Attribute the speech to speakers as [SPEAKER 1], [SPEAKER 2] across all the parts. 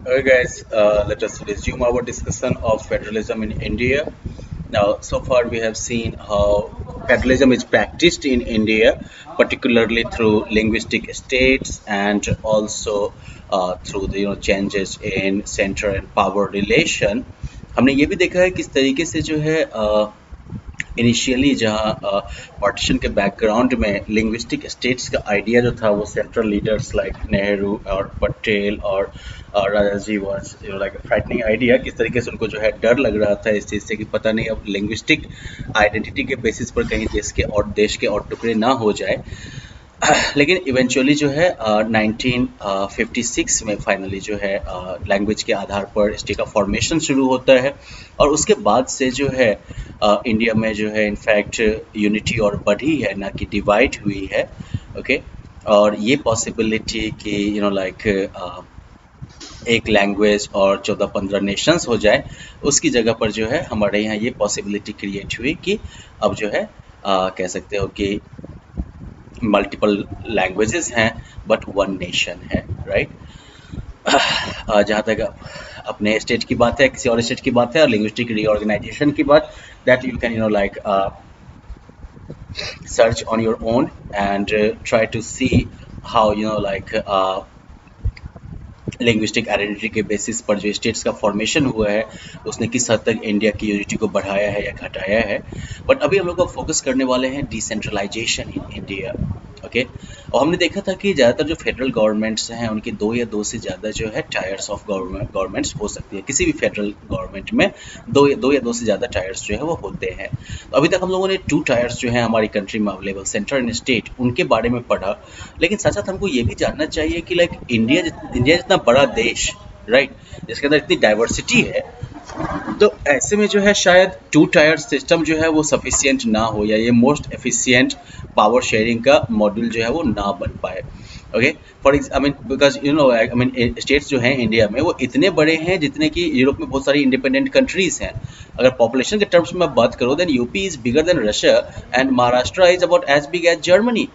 [SPEAKER 1] Alright, guys, let us resume our discussion of federalism in India. Now, so far we have seen how federalism is practiced in India, particularly through linguistic states and also through the changes in center and power relation. हमने ये भी देखा है किस तरीके से जो है इनिशियली जहाँ पार्टीशन के बैकग्राउंड में लिंग्विस्टिक स्टेट्स का आइडिया जो था वो सेंट्रल लीडर्स लाइक नेहरू और पटेल और राजा जी वाज लाइक फ्राइटनिंग आइडिया। किस तरीके से उनको जो है डर लग रहा था इस चीज़ से कि पता नहीं अब लिंग्विस्टिक आइडेंटिटी के बेसिस पर कहीं देश के और टुकड़े ना हो जाए। लेकिन इवेंचुअली जो है 1956 में फाइनली जो है लैंग्वेज के आधार पर स्टेट का फॉर्मेशन शुरू होता है और उसके बाद से जो है इंडिया में जो है इनफैक्ट यूनिटी और बढ़ी है ना कि डिवाइड हुई है। ओके, और ये पॉसिबिलिटी कि लाइक एक लैंग्वेज और 14-15 नेशंस हो जाए, उसकी जगह पर जो है हमारे यहाँ ये पॉसिबिलिटी क्रिएट हुई कि अब जो है कह सकते हो कि मल्टीपल लैंग्वेजेस हैं बट वन नेशन है, राइट। जहाँ तक अपने स्टेट की बात है, किसी और स्टेट की बात है और लिंग्विस्टिक रीऑर्गेनाइजेशन की बात, that you can like search on your own and try to see how like linguistic identity के बेसिस पर जो स्टेट्स का फॉर्मेशन हुआ है उसने किस हद तक इंडिया की यूनिटी को बढ़ाया है या घटाया है। बट अभी हम लोग फोकस करने वाले हैं डिसेंट्रलाइजेशन इन इंडिया। ओके, और हमने देखा था कि ज़्यादातर जो फेडरल गवर्नमेंट्स हैं उनकी दो या दो से ज़्यादा जो है टायर्स ऑफ गवर्नमेंट्स हो सकती है। किसी भी फेडरल गवर्नमेंट में दो या दो से ज़्यादा टायर्स जो है वो होते हैं। तो अभी तक हम लोगों ने 2 टायर्स जो है हमारी कंट्री में अवेलेबल, सेंटर एंड स्टेट, उनके बारे में पढ़ा। लेकिन साथ साथ हमको ये भी जानना चाहिए कि लाइक इंडिया जितना बड़ा देश, राइट, जिसके अंदर इतनी डाइवर्सिटी है, तो ऐसे में जो है शायद 2 टायर सिस्टम जो है वो सफिशियंट ना हो या ये मोस्ट एफिशिएंट पावर शेयरिंग का मॉड्यूल जो है वो ना बन पाए। Okay, for I mean because states जो हैं इंडिया में वो इतने बड़े हैं जितने कि यूरोप में बहुत सारी इंडिपेंडेंट कंट्रीज हैं। अगर पॉपुलेशन के टर्म्स में बात करो then UP is bigger than Russia and Maharashtra is about as big as Germany.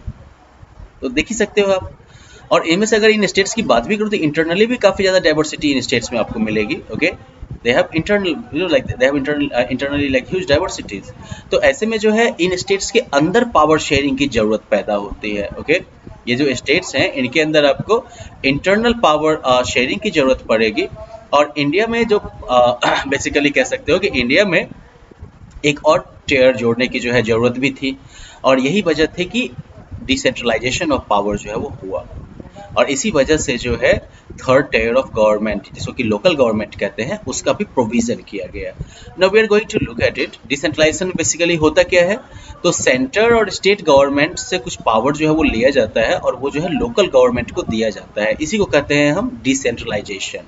[SPEAKER 1] तो देख ही सकते हो आप। और इनमें से अगर इन स्टेट्स की बात भी करूँ तो इंटरनली भी काफ़ी ज़्यादा डाइवर्सिटी इन स्टेट्स में आपको मिलेगी। Okay, they have internally like huge diversities. तो ऐसे में जो है इन स्टेट्स के अंदर पावर शेयरिंग की जरूरत पैदा होती है। ओके, ये जो स्टेट्स हैं इनके अंदर आपको इंटरनल पावर शेयरिंग की जरूरत पड़ेगी। और इंडिया में जो बेसिकली कह सकते हो कि इंडिया में एक और टेयर जोड़ने की जो है ज़रूरत भी थी और यही वजह थी कि डिसेंट्रलाइजेशन ऑफ पावर जो है वो हुआ। और इसी वजह से जो है थर्ड टेयर ऑफ गवर्नमेंट, जिसको कि लोकल गवर्नमेंट कहते हैं, उसका भी प्रोविजन किया गया। Now we are going to look at it. Decentralisation basically होता क्या है, तो सेंटर और स्टेट गवर्नमेंट से कुछ पावर जो है वो लिया जाता है और वो जो है लोकल गवर्नमेंट को दिया जाता है। इसी को कहते हैं हम डिसेंट्रलाइजेशन।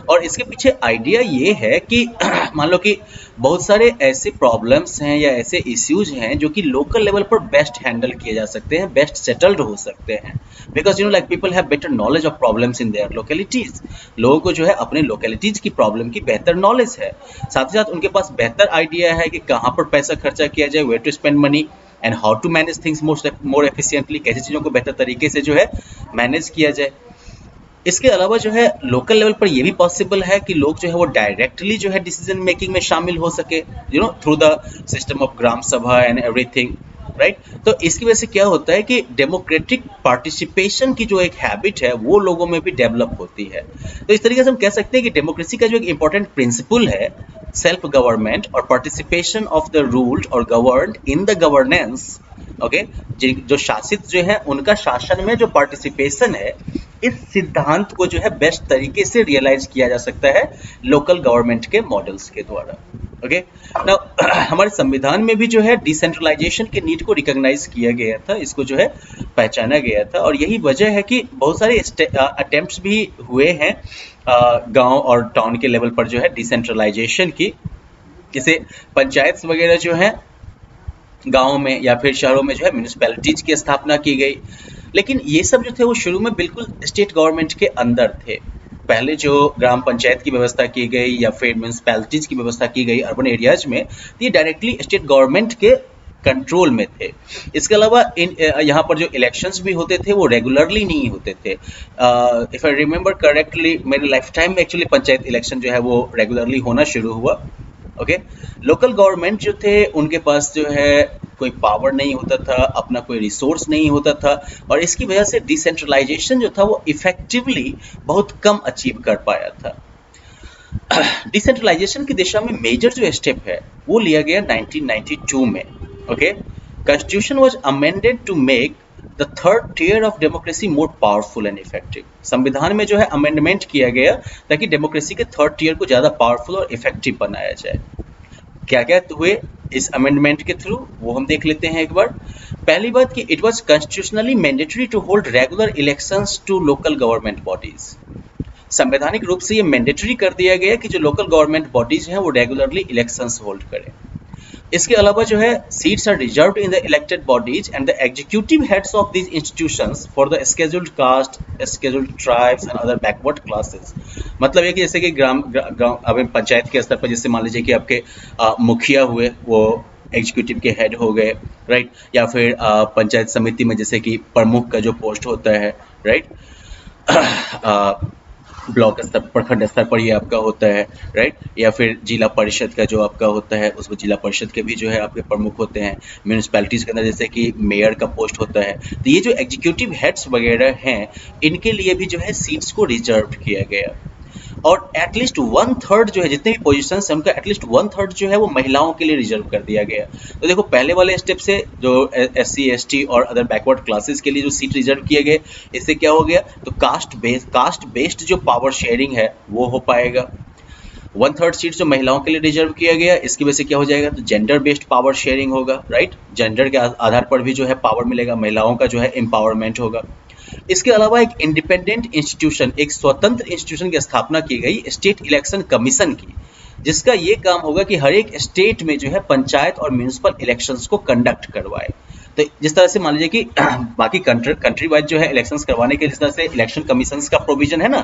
[SPEAKER 1] और इसके पीछे आइडिया ये है कि मान लो कि बहुत सारे ऐसे प्रॉब्लम्स हैं या ऐसे इश्यूज हैं जो कि लोकल लेवल पर बेस्ट हैंडल किए जा सकते हैं, बेस्ट सेटल्ड हो सकते हैं, because like people have better knowledge of problems in their localities. लोगों को जो है अपने लोकेलिटीज की प्रॉब्लम की बेहतर नॉलेज है, साथ ही साथ उनके पास बेहतर आइडिया है कि कहाँ पर पैसा खर्चा किया जाए, where to spend money and how to manage things more efficiently, कैसी चीज़ों को बेहतर तरीके से जो है मैनेज किया जाए। इसके अलावा जो है लोकल लेवल पर यह भी पॉसिबल है कि लोग जो है वो डायरेक्टली जो है डिसीजन मेकिंग में शामिल हो सके, through the system of gram सभा एंड एवरीथिंग, राइट। तो इसकी वजह से क्या होता है कि डेमोक्रेटिक पार्टिसिपेशन की जो एक हैबिट है वो लोगों में भी डेवलप होती है। तो इस तरीके से हम कह सकते हैं कि डेमोक्रेसी का जो एक इंपॉर्टेंट प्रिंसिपल है सेल्फ गवर्नमेंट और पार्टिसिपेशन ऑफ द रूल्ड और governed in the governance. Okay, जो शासित जो है उनका शासन में जो पार्टिसिपेशन है, इस सिद्धांत को जो है बेस्ट तरीके से रियलाइज किया जा सकता है लोकल गवर्नमेंट के मॉडल्स के द्वारा। ओके, नाउ हमारे संविधान में भी जो है डिसेंट्रलाइजेशन के नीड को रिकॉग्नाइज किया गया था, इसको जो है पहचाना गया था। और यही वजह है कि बहुत सारे अटेम्प्ट्स भी हुए हैं गांव और टाउन के लेवल पर जो है डिसेंट्रलाइजेशन की, जैसे पंचायत वगैरह जो है गाँव में या फिर शहरों में जो है म्यूनिसिपैलिटीज की स्थापना की गई। लेकिन ये सब जो थे वो शुरू में बिल्कुल स्टेट गवर्नमेंट के अंदर थे। पहले जो ग्राम पंचायत की व्यवस्था की गई या फिर म्यूनिसिपैलिटीज की व्यवस्था की गई अर्बन एरियाज में, तो ये डायरेक्टली स्टेट गवर्नमेंट के कंट्रोल में थे। इसके अलावा इन यहाँ पर जो इलेक्शंस भी होते थे वो रेगुलरली नहीं होते थे। इफ आई रिमेंबर करेक्टली मेरे लाइफ टाइम में एक्चुअली पंचायत इलेक्शन जो है वो रेगुलरली होना शुरू हुआ। ओके, लोकल गवर्नमेंट जो थे उनके पास जो है कोई पावर नहीं होता था, अपना कोई रिसोर्स नहीं होता था, और इसकी वजह से डिसेंट्रलाइजेशन जो था वो इफेक्टिवली बहुत कम अचीव कर पाया था। डिसेंट्रलाइजेशन की दिशा में मेजर जो स्टेप है वो लिया गया 1992 में। Okay, constitution was amended to make the third tier of democracy more powerful and effective. संविधान में जो है अमेंडमेंट किया गया ताकि डेमोक्रेसी के थर्ड टियर को ज्यादा पावरफुल और इफेक्टिव बनाया जाए। क्या क्या हुए इस अमेंडमेंट के थ्रू वो हम देख लेते हैं एक बार। पहली बात कि it was constitutionally mandatory to hold regular elections to local government bodies. संवैधानिक रूप से ये मैंडेटरी कर दिया गया कि जो लोकल गवर्नमेंट बॉडीज हैं वो रेगुलरली इलेक्शंस होल्ड करें। इसके अलावा जो है seats are reserved in the elected bodies and the executive heads of these institutions for the scheduled caste, scheduled tribes and other backward classes. मतलब है कि जैसे कि ग्राम पंचायत के स्तर पर जैसे मान लीजिए कि आपके मुखिया हुए वो एग्जीक्यूटिव के हेड हो गए, राइट, या फिर पंचायत समिति में जैसे कि प्रमुख का जो पोस्ट होता है, राइट, ब्लॉक स्तर, प्रखंड स्तर पर ये आपका होता है, राइट, या फिर जिला परिषद का जो आपका होता है उसमें जिला परिषद के भी जो है आपके प्रमुख होते हैं। म्यूनिसिपैलिटीज के अंदर जैसे कि मेयर का पोस्ट होता है। तो ये जो एग्जीक्यूटिव हेड्स वगैरह हैं इनके लिए भी जो है सीट्स को रिजर्व किया गया, और एटलीस्ट 1/3 जो है जितने भी पोजीशंस हैं उनका एटलीस्ट 1/3 जो है वो महिलाओं के लिए रिजर्व कर दिया गया। तो देखो पहले वाले स्टेप से जो SC ST और अदर बैकवर्ड क्लासेस के लिए जो सीट रिजर्व किए गए, इससे क्या हो गया, तो कास्ट बेस्ड जो पावर शेयरिंग है वो हो पाएगा। 1/3 सीट जो महिलाओं के लिए रिजर्व किया गया, इसकी वजह से क्या हो जाएगा, तो जेंडर बेस्ड पावर शेयरिंग होगा, राइट, जेंडर के आधार पर भी जो है पावर मिलेगा, महिलाओं का जो है एम्पावरमेंट होगा। इसके अलावा एक इंडिपेंडेंट इंस्टीट्यूशन, एक स्वतंत्र इंस्टीट्यूशन की स्थापना की गई स्टेट इलेक्शन कमीशन की, जिसका ये काम होगा कि हर एक स्टेट में जो है पंचायत और म्यूनिसिपल इलेक्शंस को कंडक्ट करवाए। तो जिस तरह से मान लीजिए कि बाकी कंट्री वाइज जो है इलेक्शंस करवाने के जिस तरह से इलेक्शन कमीशंस का प्रोविजन है ना,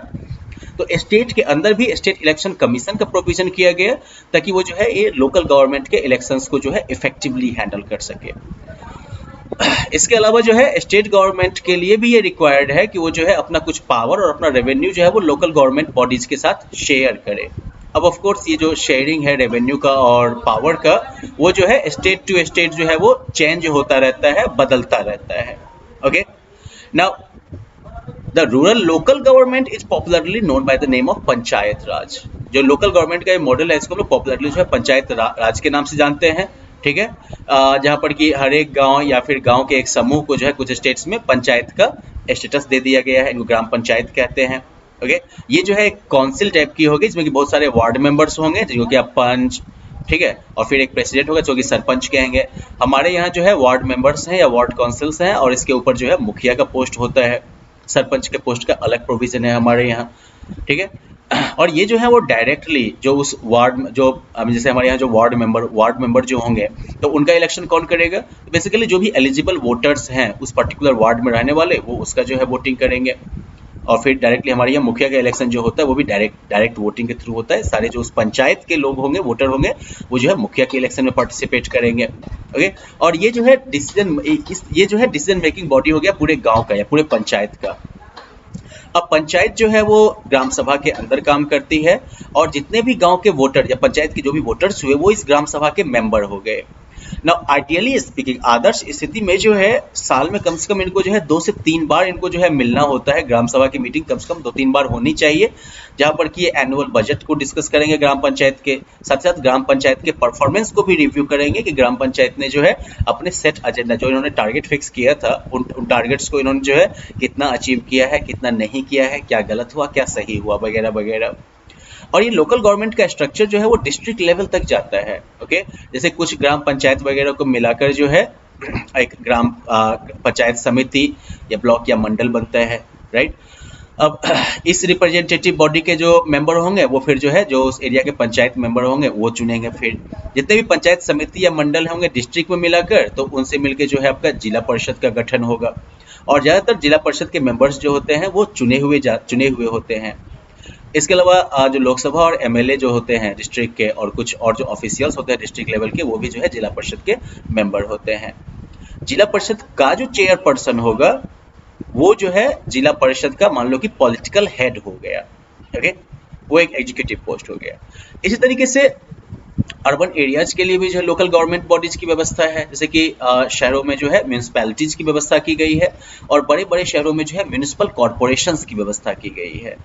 [SPEAKER 1] तो स्टेट के अंदर भी स्टेट इलेक्शन कमीशन का प्रोविजन किया गया ताकि वो जो है ये लोकल गवर्नमेंट के इलेक्शंस को जो है इफेक्टिवली हैंडल कर सके। इसके अलावा जो है स्टेट गवर्नमेंट के लिए भी ये रिक्वायर्ड है कि वो जो है अपना कुछ पावर और अपना रेवेन्यू जो है वो लोकल गवर्नमेंट बॉडीज के साथ शेयर करे। अब ऑफ कोर्स ये जो शेयरिंग है रेवेन्यू का और पावर का, वो जो है स्टेट टू स्टेट जो है वो चेंज होता रहता है, बदलता रहता है। Okay, now the rural local government is popularly known by the name of panchayat raj. जो लोकल गवर्नमेंट का ये मॉडल है इसको हम लोग पॉपुलरली जो है पंचायत राज के नाम से जानते हैं, ठीक है, जहां पर कि हर एक गांव या फिर गांव के एक समूह को जो है कुछ स्टेट्स में पंचायत का स्टेटस दे दिया गया है, इनको ग्राम पंचायत कहते हैं। ओके, ये जो है एक काउंसिल टाइप की होगी जिसमें कि बहुत सारे वार्ड मेंबर्स होंगे जो कि आप पंच, ठीक है, और फिर एक प्रेसिडेंट होगा जो कि सरपंच कहेंगे। हमारे यहाँ जो है वार्ड मेंबर्स हैं या वार्ड काउंसिल्स हैं, और इसके ऊपर जो है मुखिया का पोस्ट होता है, सरपंच के पोस्ट का अलग प्रोविजन है हमारे यहाँ, ठीक है। और ये जो है वो डायरेक्टली जो उस वार्ड जो जैसे हमारे यहाँ जो वार्ड मेंबर जो होंगे तो उनका इलेक्शन कौन करेगा, तो बेसिकली जो भी एलिजिबल वोटर्स हैं उस पर्टिकुलर वार्ड में रहने वाले वो उसका जो है वोटिंग करेंगे, और फिर डायरेक्टली हमारे यहाँ मुखिया का इलेक्शन जो होता है वो भी डायरेक्ट वोटिंग के थ्रू होता है। सारे जो उस पंचायत के लोग होंगे, वोटर होंगे, वो जो है मुखिया के इलेक्शन में पार्टिसिपेट करेंगे। ओके, और ये जो है डिसीजन मेकिंग बॉडी हो गया पूरे गाँव का या पूरे पंचायत का। अब पंचायत जो है वो ग्राम सभा के अंदर काम करती है, और जितने भी गांव के वोटर या पंचायत के जो भी वोटर्स हुए वो इस ग्राम सभा के मेंबर हो गए। नाउ आइडियली स्पीकिंग, आदर्श स्थिति में जो है साल में कम से कम इनको जो है 2 से 3 बार इनको जो है मिलना होता है। ग्राम सभा की मीटिंग कम से कम 2-3 बार होनी चाहिए, जहां पर कि ये एनुअल बजट को डिस्कस करेंगे ग्राम पंचायत के साथ साथ ग्राम पंचायत के परफॉर्मेंस को भी रिव्यू करेंगे कि ग्राम पंचायत ने जो है अपने सेट एजेंडा जो इन्होंने टारगेट फिक्स किया था उन टारगेट्स को इन्होंने जो है कितना अचीव किया है, कितना नहीं किया है, क्या गलत हुआ, क्या सही हुआ, वगैरह वगैरह। और ये लोकल गवर्नमेंट का स्ट्रक्चर जो है वो डिस्ट्रिक्ट लेवल तक जाता है। ओके, जैसे कुछ ग्राम पंचायत वगैरह को मिलाकर जो है एक ग्राम पंचायत समिति या ब्लॉक या मंडल बनता है, राइट। अब इस रिप्रेजेंटेटिव बॉडी के जो मेंबर होंगे वो फिर जो है जो उस एरिया के पंचायत मेंबर होंगे वो चुनेंगे। फिर जितने भी पंचायत समिति या मंडल होंगे डिस्ट्रिक्ट में मिलाकर, तो उनसे मिलकर जो है आपका जिला परिषद का गठन होगा, और ज़्यादातर जिला परिषद के मेंबर्स जो होते हैं वो चुने हुए होते हैं। इसके अलावा जो लोकसभा और एमएलए जो होते हैं डिस्ट्रिक्ट के, और कुछ और जो ऑफिशियल्स होते हैं डिस्ट्रिक्ट लेवल के, वो भी जो है जिला परिषद के मेंबर होते हैं। जिला परिषद का जो चेयरपर्सन होगा वो जो है जिला परिषद का मान लो कि पॉलिटिकल हेड हो गया, ओके, वो एक एग्जीक्यूटिव पोस्ट हो गया। इसी तरीके से अर्बन एरियाज के लिए भी जो है लोकल गवर्नमेंट बॉडीज की व्यवस्था है, जैसे कि शहरों में जो है म्यूनिसिपैलिटीज की व्यवस्था की गई है, और बड़े बड़े शहरों में जो है म्यूनिसिपल कॉरपोरेशंस की व्यवस्था की गई है।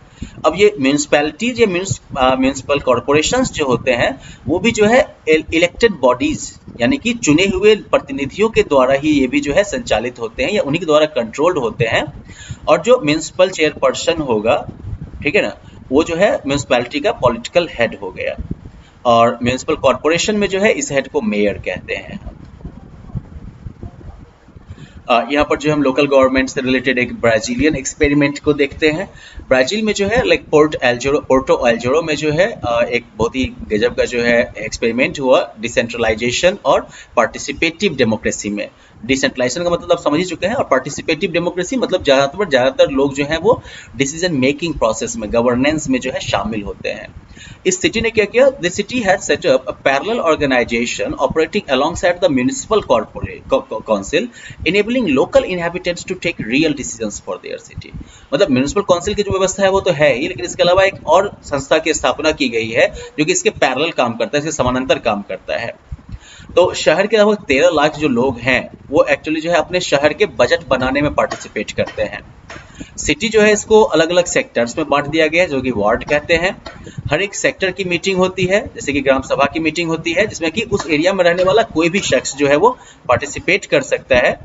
[SPEAKER 1] अब ये म्यूनिसिपैलिटीज या म्यूनिसिपल कॉरपोरेशंस जो होते हैं वो भी जो है इलेक्टेड बॉडीज, यानी कि चुने हुए प्रतिनिधियों के द्वारा ही ये भी जो है संचालित होते हैं या उन्हीं के द्वारा कंट्रोल्ड होते हैं। और जो म्यूनिसिपल चेयरपर्सन होगा, ठीक है ना, वो जो है म्यूनिसिपैलिटी का पॉलिटिकल हेड हो गया। और म्यूनिसिपल कॉरपोरेशन में जो है इस हेड को मेयर कहते हैं। यहाँ पर जो हम लोकल गवर्नमेंट से रिलेटेड एक ब्राजीलियन एक्सपेरिमेंट को देखते हैं। ब्राजील में जो है लाइक पोर्टो एल्जोरो में जो है एक बहुत ही गजब का जो है एक्सपेरिमेंट हुआ डिसेंट्रलाइजेशन और पार्टिसिपेटिव डेमोक्रेसी में। डिसेंट्रलाइजेशन का मतलब आप समझ ही चुके हैं, और पार्टिसिपेटिव डेमोक्रेसी मतलब ज़्यादातर लोग जो हैं वो डिसीजन मेकिंग प्रोसेस में, गवर्नेंस में जो है शामिल होते हैं। इस सिटी ने क्या किया? This city has set up a parallel organisation operating alongside the municipal council enabling local inhabitants to take real decisions for their city. मतलब म्युनिसिपल काउंसिल की जो व्यवस्था है वो तो है ही, लेकिन इसके अलावा एक और संस्था की स्थापना की गई है जो कि इसके पैरेलल काम करता है, इसके समानांतर काम करता है। तो शहर के लगभग 13 लाख जो लोग हैं वो एक्चुअली जो है अपने शहर के बजट बनाने में पार्टिसिपेट करते हैं। सिटी जो है इसको अलग अलग सेक्टर्स में बांट दिया गया है जो कि वार्ड कहते हैं। हर एक सेक्टर की मीटिंग होती है, जैसे कि ग्राम सभा की मीटिंग होती है जिसमें कि उस एरिया में रहने वाला कोई भी शख्स जो है वो पार्टिसिपेट कर सकता है।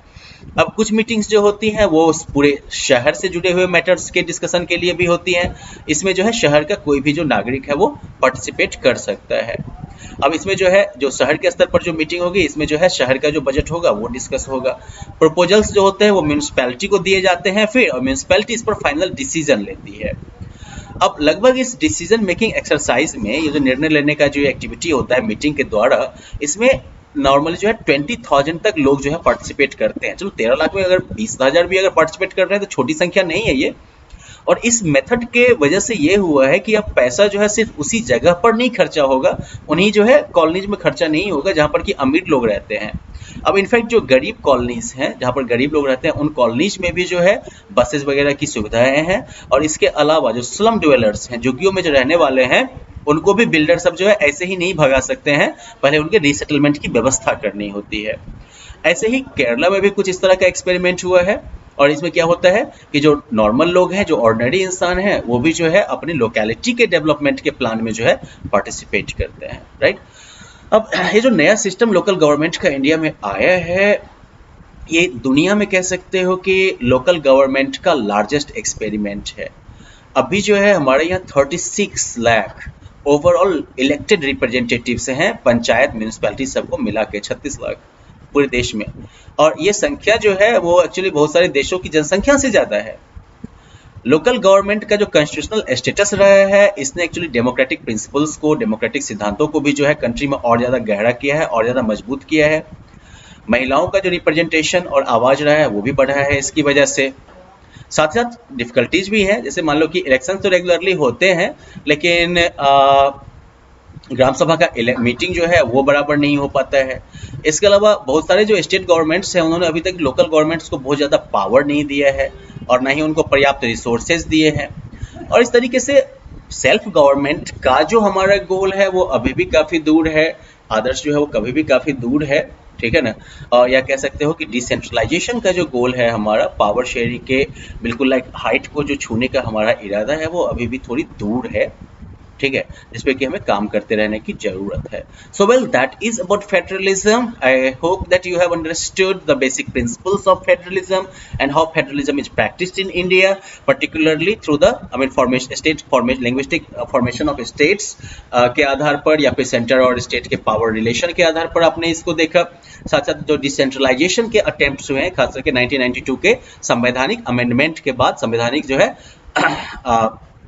[SPEAKER 1] अब कुछ मीटिंग्स जो होती हैं वो पूरे शहर से जुड़े हुए मैटर्स के डिस्कशन के लिए भी होती हैं। इसमें जो है शहर का कोई भी जो नागरिक है वो पार्टिसिपेट कर सकता है। अब इसमें जो है जो शहर के स्तर पर जो मीटिंग होगी इसमें जो है शहर का जो बजट होगा वो डिस्कस होगा। प्रपोजल्स जो होते हैं वो म्यूनिसिपैलिटी को दिए जाते हैं फिर, और म्यूनिसिपैलिटी इस पर फाइनल डिसीजन लेती है। अब लगभग इस डिसीजन मेकिंग एक्सरसाइज में ये जो निर्णय लेने का जो एक्टिविटी होता है मीटिंग के द्वारा, इसमें नॉर्मली जो है 20,000 तक लोग जो है पार्टिसिपेट करते हैं। चलो 13 लाख में अगर 20,000 भी अगर पार्टिसिपेट कर रहे हैं तो छोटी संख्या नहीं है ये। और इस मेथड के वजह से ये हुआ है कि अब पैसा जो है सिर्फ उसी जगह पर नहीं खर्चा होगा, उन्हीं जो है कॉलोनीज में खर्चा नहीं होगा जहाँ पर कि अमीर लोग रहते हैं। अब इनफैक्ट जो गरीब कॉलोनीज हैं जहाँ पर गरीब लोग रहते हैं उन कॉलोनीज में भी जो है बसेस वगैरह की सुविधाएं हैं। और इसके अलावा जो स्लम ड्वेलर्स हैं, झुग्गियों में जो रहने वाले हैं, उनको भी बिल्डर सब जो है ऐसे ही नहीं भगा सकते हैं, पहले उनके रीसेटलमेंट की व्यवस्था करनी होती है। ऐसे ही केरला में भी कुछ इस तरह का एक्सपेरिमेंट हुआ है। और इसमें क्या होता है कि जो नॉर्मल लोग हैं, जो ऑर्डिनरी इंसान हैं, वो भी जो है अपनी लोकेलिटी के डेवलपमेंट के प्लान में जो है पार्टिसिपेट करते हैं, राइट। अब ये जो नया सिस्टम लोकल गवर्नमेंट का इंडिया में आया है, ये दुनिया में कह सकते हो कि लोकल गवर्नमेंट का लार्जेस्ट एक्सपेरिमेंट है। अभी जो है हमारे यहाँ 36 लाख ओवरऑल इलेक्टेड रिप्रेजेंटेटिव्स हैं, पंचायत म्यूनिसिपैलिटी सबको मिला के 36 लाख पूरे देश में। और ये संख्या जो है वो एक्चुअली बहुत सारे देशों की जनसंख्या से ज्यादा है। लोकल गवर्नमेंट का जो कॉन्स्टिट्यूशनल स्टेटस रहा है, इसने एक्चुअली डेमोक्रेटिक प्रिंसिपल्स को, डेमोक्रेटिक सिद्धांतों को भी जो है कंट्री में और ज्यादा गहरा किया है और ज्यादा मजबूत किया है। महिलाओं का जो रिप्रेजेंटेशन और आवाज रहा है वो भी बढ़ा है इसकी वजह से। साथ साथ डिफिकल्टीज भी है, जैसे मान लो कि इलेक्शन तो रेगुलरली होते हैं लेकिन ग्राम सभा का मीटिंग जो है वो बराबर नहीं हो पाता है। इसके अलावा बहुत सारे जो स्टेट गवर्नमेंट्स हैं उन्होंने अभी तक लोकल गवर्नमेंट्स को बहुत ज़्यादा पावर नहीं दिया है और ना ही उनको पर्याप्त रिसोर्सेज दिए हैं। और इस तरीके से सेल्फ गवर्नमेंट का जो हमारा गोल है वो अभी भी काफ़ी दूर है, आदर्श जो है वो कभी भी काफ़ी दूर है, ठीक है ना। और या कह सकते हो कि डिसेंट्रलाइजेशन का जो गोल है हमारा, पावर शेयरिंग के बिल्कुल लाइक हाइट को जो छूने का हमारा इरादा है वो अभी भी थोड़ी दूर है, ठीक है, जिसपे कि हमें काम करते रहने की जरूरत है। So well, that is about federalism. I hope that you have understood the basic principles of federalism and how federalism is practised in India, particularly through the state formation, linguistic formation of states के आधार पर, या फिर centre और state के power relation के आधार पर आपने इसको देखा। साथ साथ जो डिसेंट्रलाइजेशन के अटेम्प्ट्स हुए हैं खास करके 1992 के संवैधानिक अमेंडमेंट के बाद, संवैधानिक जो है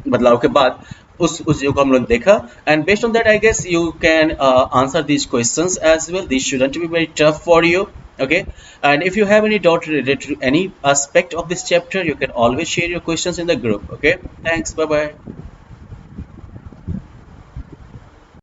[SPEAKER 1] बदलाव के बाद उस को हम लोग देखा। And based on that I guess you can answer these questions as well. This shouldn't be very tough for you, okay? And if you have any doubt related to any aspect of this chapter, you can always share your questions in the group, okay? Thanks, bye bye.